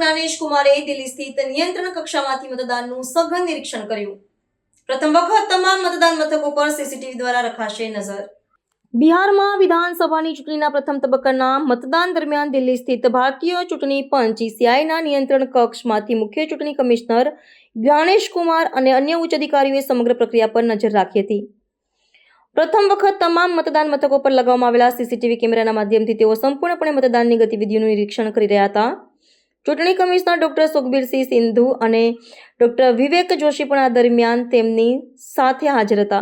જ્ઞાનેશ કુમારે દિલ્હી સ્થિત નિયંત્રણ કક્ષામાંથી મતદાનનું સઘન નિરીક્ષણ કર્યું. પ્રથમ વખત તમામ મતદાન મથકો પર સીસીટીવી દ્વારા રખાશે નજર. બિહારમાં વિધાનસભાની ચૂંટણીના પ્રથમ તબક્કાના મતદાન દરમિયાન દિલ્હી સ્થિત ભારતીય ચૂંટણી પંચ (ICIના નિયંત્રણ કક્ષમાંથી મુખ્ય ચૂંટણી કમિશનર જ્ઞાનેશ કુમાર અને અન્ય ઉચ્ચ અધિકારીઓએ સમગ્ર પ્રક્રિયા પર નજર રાખી હતી. પ્રથમ વખત તમામ મતદાન મથકો પર લગાવવામાં આવેલા સીસીટીવી કેમેરાના માધ્યમથી તેઓ સંપૂર્ણપણે મતદાનની ગતિવિધિઓનું નિરીક્ષણ કરી રહ્યા હતા. ચૂંટણી કમિશનર ડોક્ટર સુખબીરસિંહ સિંધુ અને ડોક્ટર વિવેક જોશી પણ આ દરમિયાન તેમની સાથે હાજર હતા.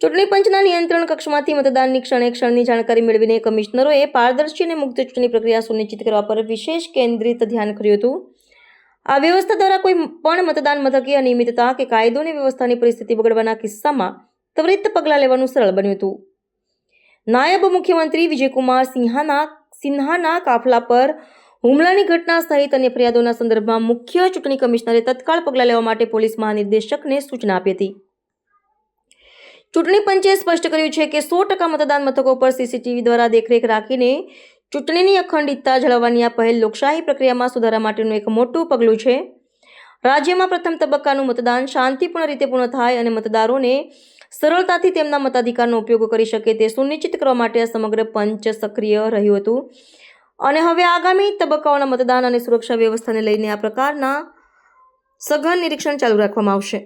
ચૂંટણી પંચના નિયંત્રણ કક્ષમાંથી મતદાનની ક્ષણે ક્ષણની જાણકારી મેળવીને કમિશનરોએ પારદર્શી અને મુક્ત ચૂંટણી પ્રક્રિયા સુનિશ્ચિત કરવા પર વિશેષ કેન્દ્રિત ધ્યાન કર્યું હતું. આ વ્યવસ્થા દ્વારા કોઈ પણ મતદાન મથકે અનિયમિતતા કે કાયદો અને વ્યવસ્થાની પરિસ્થિતિ બગડવાના કિસ્સામાં ત્વરિત પગલાં લેવાનું સરળ બન્યું હતું. નાયબ મુખ્યમંત્રી વિજયકુમાર સિન્હાના કાફલા પર હુમલાની ઘટના સહિત અન્ય ફરિયાદોના સંદર્ભમાં મુખ્ય ચૂંટણી કમિશનરે તત્કાળ પગલાં લેવા માટે પોલીસ મહાનિર્દેશકને સૂચના આપી હતી. ચૂંટણી પંચે સ્પષ્ટ કર્યું છે કે 100% મતદાન મથકો પર સીસીટીવી દ્વારા દેખરેખ રાખીને ચૂંટણીની અખંડિતતા જાળવવાની આ પહેલ લોકશાહી પ્રક્રિયામાં સુધારા માટેનું એક મોટું પગલું છે. રાજ્યમાં પ્રથમ તબક્કાનું મતદાન શાંતિપૂર્ણ રીતે પૂર્ણ થાય અને મતદારોને સરળતાથી તેમના મતાધિકારનો ઉપયોગ કરી શકે તે સુનિશ્ચિત કરવા માટે આ સમગ્ર પંચ સક્રિય રહ્યું હતું અને હવે આગામી તબક્કાઓના મતદાન અને સુરક્ષા વ્યવસ્થાને લઈને આ પ્રકારના સઘન નિરીક્ષણ ચાલુ રાખવામાં આવશે.